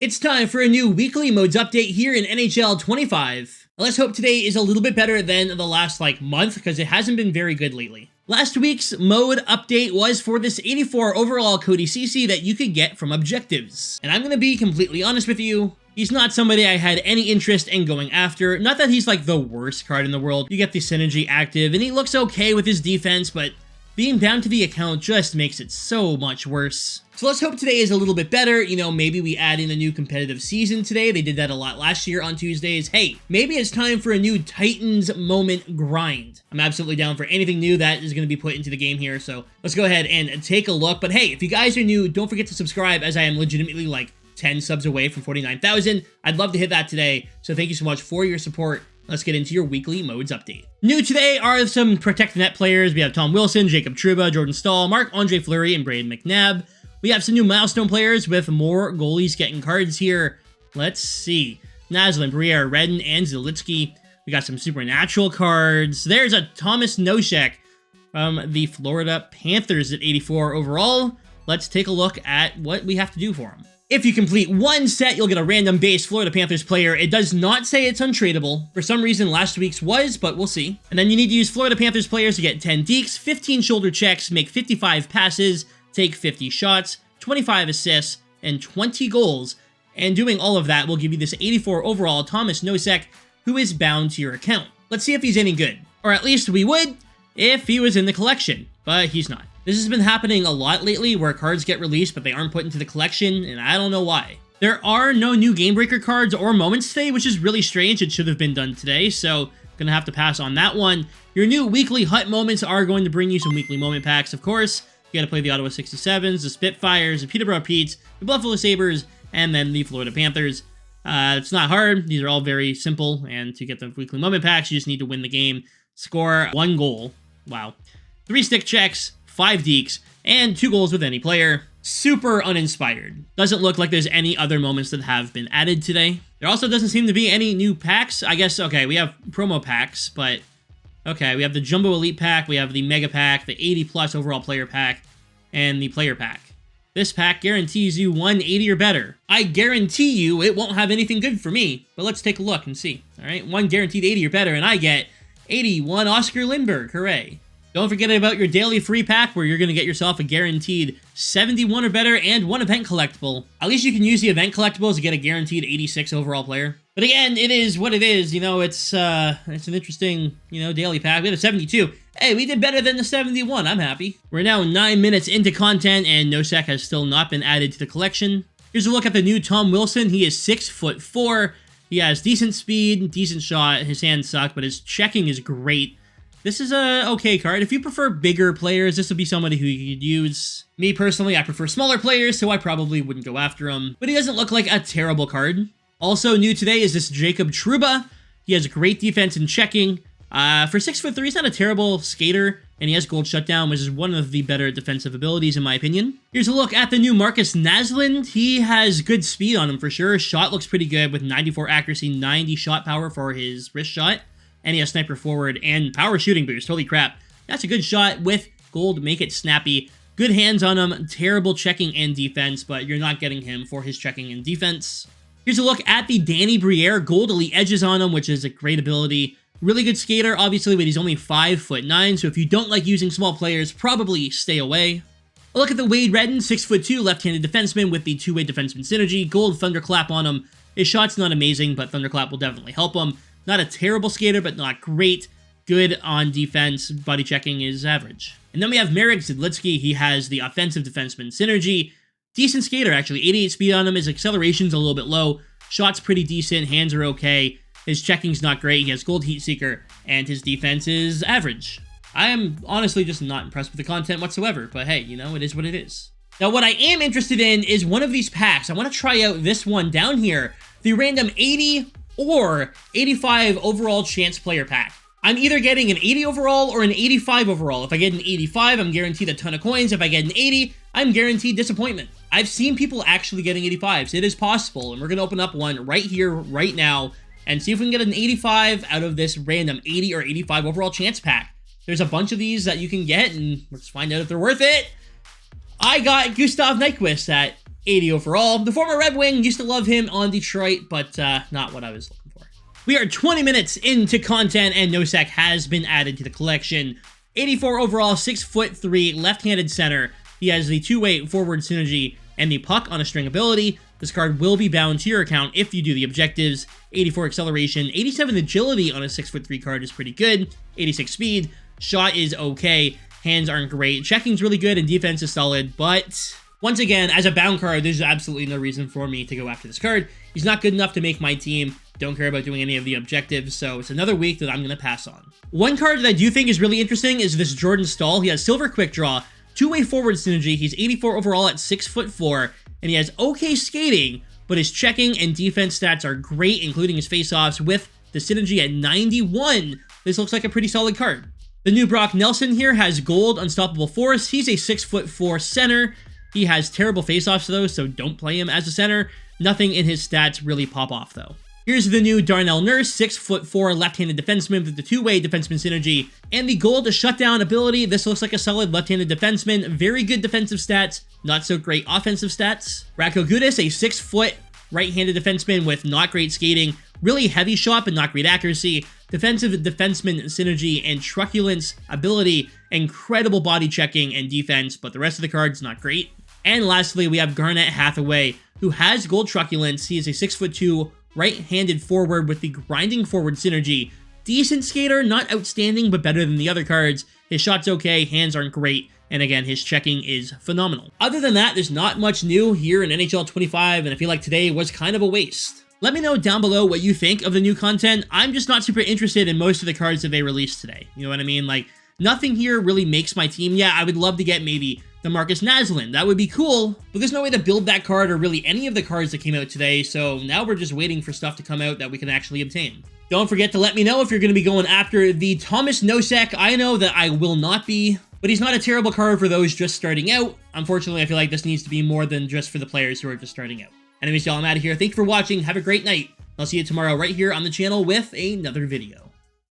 It's time for a new weekly modes update here in NHL 25. Let's hope today is a little bit better than the last month, because it hasn't been very good lately. Last week's mode update was for this 84 overall Cody CC that you could get from objectives. And I'm gonna be completely honest with you, he's not somebody I had any interest in going after. Not that he's the worst card in the world. You get the synergy active and he looks okay with his defense, but being down to the account just makes it so much worse. So let's hope today is a little bit better. You know, maybe we add in a new competitive season today. They did that a lot last year on Tuesdays. Hey, maybe it's time for a new Titans moment grind. I'm absolutely down for anything new that is going to be put into the game here. So let's go ahead and take a look. But hey, if you guys are new, don't forget to subscribe, as I am legitimately 10 subs away from 49,000. I'd love to hit that today. So thank you so much for your support. Let's get into your weekly modes update. New today are some Protect the Net players. We have Tom Wilson, Jacob Trouba, Jordan Staal, Marc-Andre Fleury, and Braden McNabb. We have some new milestone players with more goalies getting cards here. Let's see. Naslin, Briere, Redden, and Zelitsky. We got some supernatural cards. There's a Thomas Nosek from the Florida Panthers at 84 overall. Let's take a look at what we have to do for him. If you complete one set, you'll get a random base Florida Panthers player. It does not say it's untradeable. For some reason, last week's was, but we'll see. And then you need to use Florida Panthers players to get 10 dekes, 15 shoulder checks, make 55 passes, take 50 shots, 25 assists, and 20 goals. And doing all of that will give you this 84 overall Thomas Nosek, who is bound to your account. Let's see if he's any good. Or at least we would if he was in the collection, but he's not. This has been happening a lot lately, where cards get released but they aren't put into the collection, and I don't know why. There are no new Game Breaker cards or moments today, which is really strange. It should have been done today, so gonna have to pass on that one. Your new weekly Hut moments are going to bring you some weekly moment packs, of course. You gotta play the Ottawa 67s, the Spitfires, the Peterborough Petes, the Buffalo Sabres, and then the Florida Panthers. It's not hard. These are all very simple, and to get the weekly moment packs, you just need to win the game, score 1 goal. Wow. 3 stick checks, 5 dekes, and 2 goals with any player. Super uninspired. Doesn't look like there's any other moments that have been added today. There also doesn't seem to be any new packs. I guess, okay, we have promo packs, but okay, we have the Jumbo Elite Pack, we have the Mega Pack, the 80+ overall player pack, and the player pack. This pack guarantees you 180 or better. I guarantee you it won't have anything good for me, but let's take a look and see. All right, 1 guaranteed 80 or better, and I get 81 Oscar Lindberg. Hooray. Don't forget about your daily free pack, where you're going to get yourself a guaranteed 71 or better and 1 event collectible. At least you can use the event collectibles to get a guaranteed 86 overall player. But again, it is what it is. You know, it's an interesting, daily pack. We had a 72. Hey, we did better than the 71. I'm happy. We're now 9 minutes into content, and Nosek has still not been added to the collection. Here's a look at the new Tom Wilson. He is 6'4". He has decent speed, decent shot. His hands suck, but his checking is great. This is a okay card. If you prefer bigger players, this would be somebody who you could use. Me personally, I prefer smaller players, so I probably wouldn't go after him. But he doesn't look like a terrible card. Also new today is this Jacob Trouba. He has great defense and checking. For 6'3", he's not a terrible skater, and he has gold shutdown, which is one of the better defensive abilities in my opinion. Here's a look at the new Marcus Naslin. He has good speed on him for sure. His shot looks pretty good with 94 accuracy, 90 shot power for his wrist shot. And he has sniper forward and power shooting boost. Holy crap. That's a good shot with gold. Make it snappy. Good hands on him. Terrible checking and defense, but you're not getting him for his checking and defense. Here's a look at the Danny Briere. Gold elite edges on him, which is a great ability. Really good skater, obviously, but he's only 5'9", so if you don't like using small players, probably stay away. A look at the Wade Redden, 6'2", left-handed defenseman with the two-way defenseman synergy. Gold thunderclap on him. His shot's not amazing, but thunderclap will definitely help him. Not a terrible skater, but not great. Good on defense. Body checking is average. And then we have Marek Zidlitsky. He has the offensive defenseman synergy. Decent skater, actually. 88 speed on him. His acceleration's a little bit low. Shot's pretty decent. Hands are okay. His checking's not great. He has gold heat seeker, and his defense is average. I am honestly just not impressed with the content whatsoever, but hey, it is what it is. Now, what I am interested in is one of these packs. I want to try out this one down here. The random 80 or 85 overall chance player pack. I'm either getting an 80 overall or an 85 overall. If I get an 85, I'm guaranteed a ton of coins. If I get an 80, I'm guaranteed disappointment. I've seen people actually getting 85s. It is possible, and we're going to open up one right here, right now, and see if we can get an 85 out of this random 80 or 85 overall chance pack. There's a bunch of these that you can get, and let's find out if they're worth it. I got Gustav Nyquist at 80 overall. The former Red Wing, used to love him on Detroit, but not what I was looking for. We are 20 minutes into content, and Nosek has been added to the collection. 84 overall, 6'3", left-handed center. He has the two-way forward synergy and the puck on a string ability. This card will be bound to your account if you do the objectives. 84 acceleration, 87 agility on a 6'3" card is pretty good. 86 speed, shot is okay, hands aren't great. Checking's really good and defense is solid, but once again, as a bound card, there's absolutely no reason for me to go after this card. He's not good enough to make my team. Don't care about doing any of the objectives, so it's another week that I'm going to pass on. One card that I do think is really interesting is this Jordan Staal. He has silver quick draw, two-way forward synergy. He's 84 overall at 6'4", and he has okay skating, but his checking and defense stats are great, including his faceoffs with the synergy at 91. This looks like a pretty solid card. The new Brock Nelson here has gold unstoppable force. He's a 6'4" center. He has terrible faceoffs though, so don't play him as a center. Nothing in his stats really pop off though. Here's the new Darnell Nurse, 6'4" left-handed defenseman with the two-way defenseman synergy and the gold shutdown ability. This looks like a solid left-handed defenseman. Very good defensive stats, not so great offensive stats. Radko Gudas, a 6' right-handed defenseman with not great skating, really heavy shot but not great accuracy. Defensive defenseman synergy and truculence ability, incredible body checking and defense, but the rest of the card's not great. And lastly, we have Garnet Hathaway, who has gold truculence. He is a 6'2" right-handed forward with the grinding forward synergy. Decent skater, not outstanding, but better than the other cards. His shot's okay, hands aren't great, and again, his checking is phenomenal. Other than that, there's not much new here in NHL 25, and I feel like today was kind of a waste. Let me know down below what you think of the new content. I'm just not super interested in most of the cards that they released today. You know what I mean? Like, nothing here really makes my team. Yeah, I would love to get maybe the Marcus Naslund. That would be cool, but there's no way to build that card or really any of the cards that came out today, so now we're just waiting for stuff to come out that we can actually obtain. Don't forget to let me know if you're going to be going after the Thomas Nosek. I know that I will not be, but he's not a terrible card for those just starting out. Unfortunately, I feel like this needs to be more than just for the players who are just starting out. Anyways, y'all, I'm out of here. Thank you for watching. Have a great night. I'll see you tomorrow right here on the channel with another video.